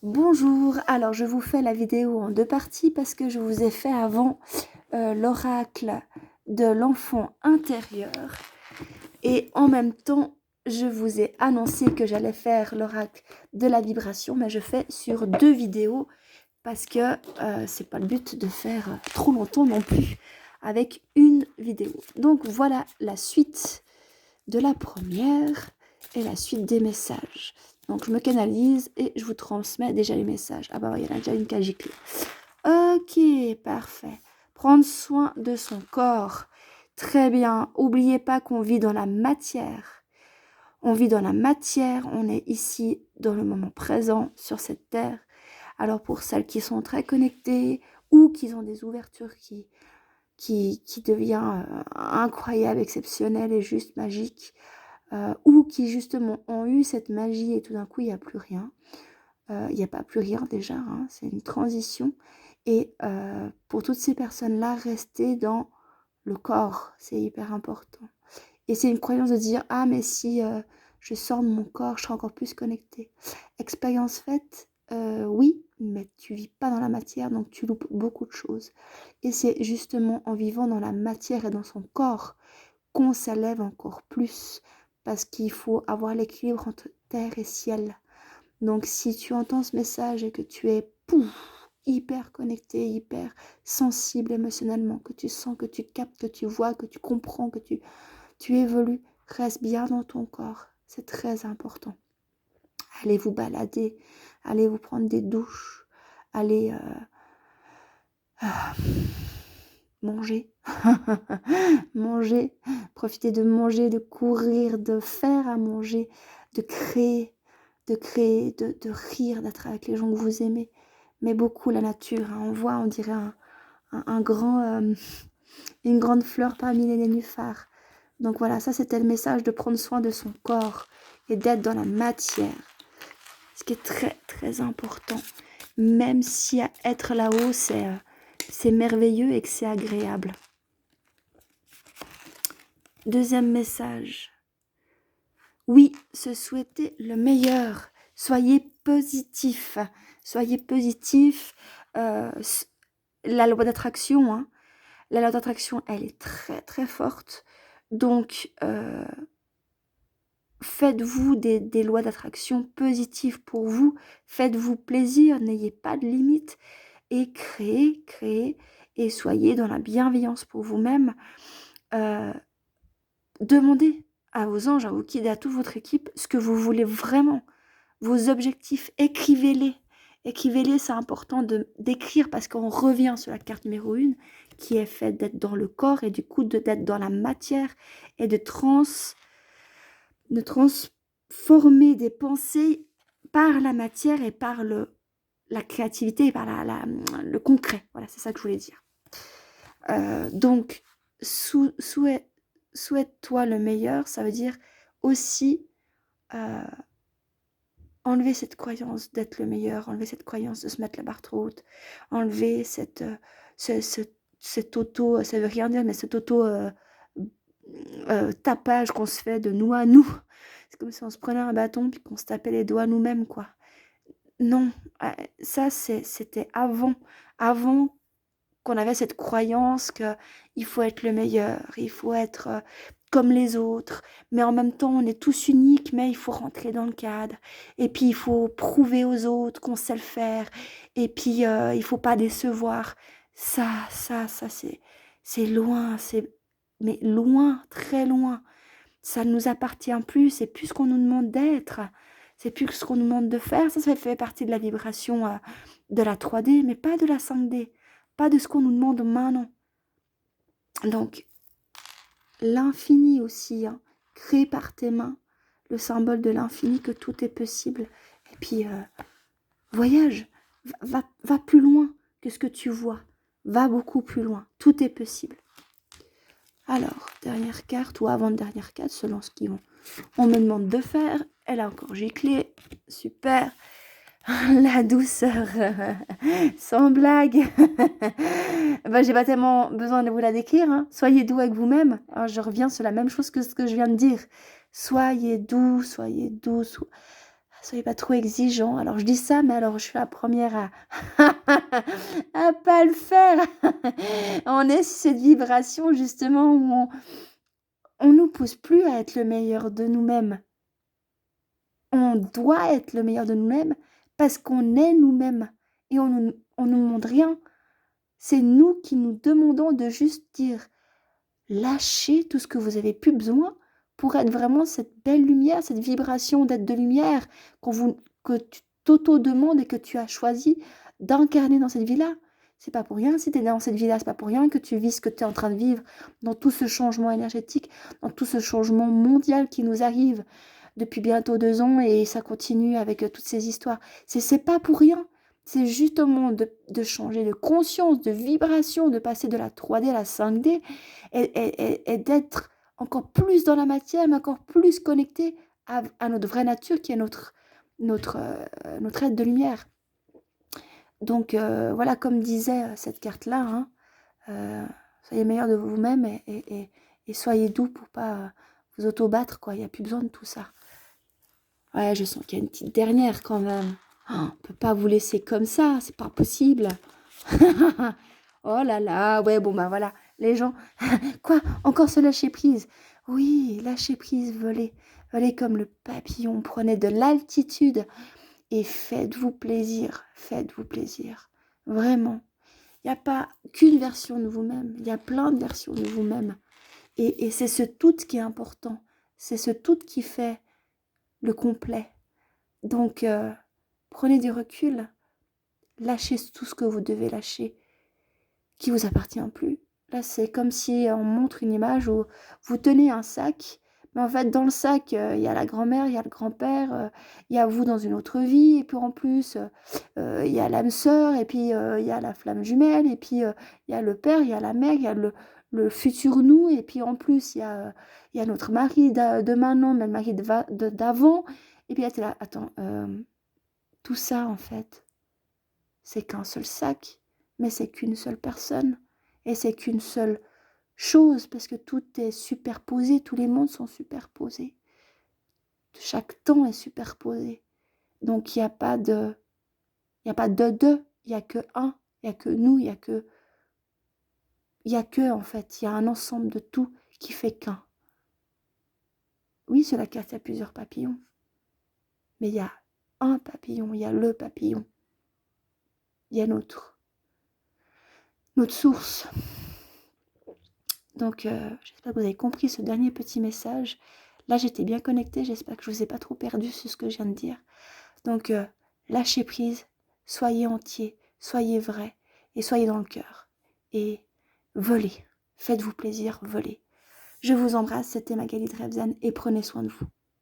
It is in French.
Bonjour, alors je vous fais la vidéo en 2 parties parce que je vous ai fait avant l'oracle de l'enfant intérieur et en même temps je vous ai annoncé que j'allais faire l'oracle de la vibration, mais je fais sur 2 vidéos parce que c'est pas le but de faire trop longtemps non plus avec une vidéo. Donc voilà la suite de la première et la suite des messages. Donc je me canalise et je vous transmets déjà les messages. Ah bah il y en a déjà une qui a giclé. Ok, parfait. Prendre soin de son corps. Très bien. N'oubliez pas qu'on vit dans la matière. On vit dans la matière, on est ici dans le moment présent sur cette terre. Alors pour celles qui sont très connectées ou qui ont des ouvertures qui devient incroyable, exceptionnelle et juste magique, ou qui justement ont eu cette magie et tout d'un coup il n'y a plus rien. Il n'y a pas plus rien déjà, hein, c'est une transition. Et pour toutes ces personnes-là, rester dans le corps, c'est hyper important. Et c'est une croyance de dire, ah mais si je sors de mon corps, je serai encore plus connectée. Expérience faite, oui, mais tu vis pas dans la matière, donc tu loupes beaucoup de choses. Et c'est justement en vivant dans la matière et dans son corps qu'on s'élève encore plus, parce qu'il faut avoir l'équilibre entre terre et ciel. Donc si tu entends ce message et que tu es hyper connecté, hyper sensible émotionnellement, que tu sens, que tu captes, que tu vois, que tu comprends, que tu évolues, reste bien dans ton corps. C'est très important. Allez vous balader, allez vous prendre des douches, allez manger, manger, profiter de manger, de courir, de faire à manger, de créer, de rire, d'être avec les gens que vous aimez. Mais beaucoup la nature, hein, on voit, on dirait un grand, une grande fleur parmi les nénuphars. Donc voilà, ça c'était le message de prendre soin de son corps et d'être dans la matière. Ce qui est très très important. Même si être là-haut, c'est merveilleux et que c'est agréable. Deuxième message. Oui, se souhaiter le meilleur. Soyez positif. Soyez positif. La loi d'attraction, hein. La loi d'attraction, elle est très très forte. Donc, faites-vous des lois d'attraction positives pour vous. Faites-vous plaisir. N'ayez pas de limites. Et créez. Et soyez dans la bienveillance pour vous-même. Demandez à vos anges, à vos guides, à toute votre équipe, ce que vous voulez vraiment, vos objectifs, écrivez-les. Écrivez-les, c'est important d'écrire parce qu'on revient sur la carte numéro 1 qui est faite d'être dans le corps et du coup d'être dans la matière et de transformer des pensées par la matière et par la créativité et par le concret. Voilà, c'est ça que je voulais dire. Donc, souhaite-toi le meilleur, ça veut dire aussi enlever cette croyance d'être le meilleur, enlever cette croyance de se mettre la barre trop haute, enlever cet auto, ça veut rien dire, mais cet auto tapage qu'on se fait de nous à nous. C'est comme si on se prenait un bâton puis qu'on se tapait les doigts nous-mêmes, quoi. Non, ça c'était avant qu'on avait cette croyance qu'il faut être le meilleur, il faut être comme les autres, mais en même temps on est tous uniques, mais il faut rentrer dans le cadre, et puis il faut prouver aux autres qu'on sait le faire, et puis il faut pas décevoir. Ça c'est loin, mais loin, très loin. Ça ne nous appartient plus, c'est plus ce qu'on nous demande d'être, c'est plus ce qu'on nous demande de faire. Ça fait partie de la vibration de la 3D, mais pas de la 5D. Pas de ce qu'on nous demande maintenant. Donc, l'infini aussi, hein, créé par tes mains, le symbole de l'infini, que tout est possible. Et puis, voyage, va plus loin que ce que tu vois. Va beaucoup plus loin. Tout est possible. Alors, dernière carte ou avant-dernière carte, selon ce qu'on me demande de faire. Elle a encore giclé. Super. La douceur, sans blague. Ben, j'ai pas tellement besoin de vous la décrire, hein. Soyez doux avec vous-même. Alors, je reviens sur la même chose que ce que je viens de dire. Soyez doux, Soyez pas trop exigeants. Alors je dis ça, mais alors je suis la première à pas le faire. On est sur cette vibration justement où on nous pousse plus à être le meilleur de nous-mêmes. On doit être le meilleur de nous-mêmes parce qu'on est nous-mêmes et on nous demande rien. C'est nous qui nous demandons de juste dire: lâchez tout ce que vous avez plus besoin pour être vraiment cette belle lumière, cette vibration d'être de lumière que tu t'auto-demandes et que tu as choisi d'incarner dans cette vie-là. C'est pas pour rien si tu es dans cette vie-là, c'est pas pour rien que tu vis ce que tu es en train de vivre dans tout ce changement énergétique, dans tout ce changement mondial qui nous arrive depuis bientôt 2 ans et ça continue avec toutes ces histoires. C'est pas pour rien. C'est justement de changer de conscience, de vibration, de passer de la 3D à la 5D et d'être encore plus dans la matière, mais encore plus connecté à notre vraie nature qui est notre être de lumière. Donc voilà, comme disait cette carte-là, hein, soyez meilleur de vous-même et soyez doux pour pas vous auto-battre, quoi. Il n'y a plus besoin de tout ça. Ouais, je sens qu'il y a une petite dernière quand même. Oh, on peut pas vous laisser comme ça, c'est pas possible. Oh là là, ouais, bon bah voilà, les gens... Quoi? Encore ce lâcher prise? Oui, lâcher prise, voler. Voler comme le papillon, prenez de l'altitude et faites-vous plaisir, faites-vous plaisir. Vraiment. Il n'y a pas qu'une version de vous-même, il y a plein de versions de vous-même. Et c'est ce tout qui est important, c'est ce tout qui fait le complet. Donc, prenez du recul, lâchez tout ce que vous devez lâcher, qui vous appartient plus. Là, c'est comme si on montre une image où vous tenez un sac, mais en fait, dans le sac, il y a la grand-mère, il y a le grand-père, il y a vous dans une autre vie, et puis en plus, il y a l'âme sœur, et puis il y a la flamme jumelle, et puis il y a le père, il y a la mère, il y a le futur nous, et puis en plus, il y a notre mari de maintenant, mais le mari d'avant, et puis là, t'es là, attends, tout ça, en fait, c'est qu'un seul sac, mais c'est qu'une seule personne. Et c'est qu'une seule chose, parce que tout est superposé, tous les mondes sont superposés. Chaque temps est superposé. Donc il n'y a pas de... Il n'y a pas de deux, il n'y a que un, il n'y a que nous, il n'y a que... Il n'y a que, en fait, il y a un ensemble de tout qui fait qu'un. Oui, sur la carte, il y a plusieurs papillons. Mais il y a un papillon, il y a le papillon. Il y a notre source. Donc, j'espère que vous avez compris ce dernier petit message. Là, j'étais bien connectée. J'espère que je ne vous ai pas trop perdu sur ce que je viens de dire. Donc, lâchez prise. Soyez entier. Soyez vrai. Et soyez dans le cœur. Et volez. Faites-vous plaisir. Volez. Je vous embrasse. C'était Magali Trebzan. Et prenez soin de vous.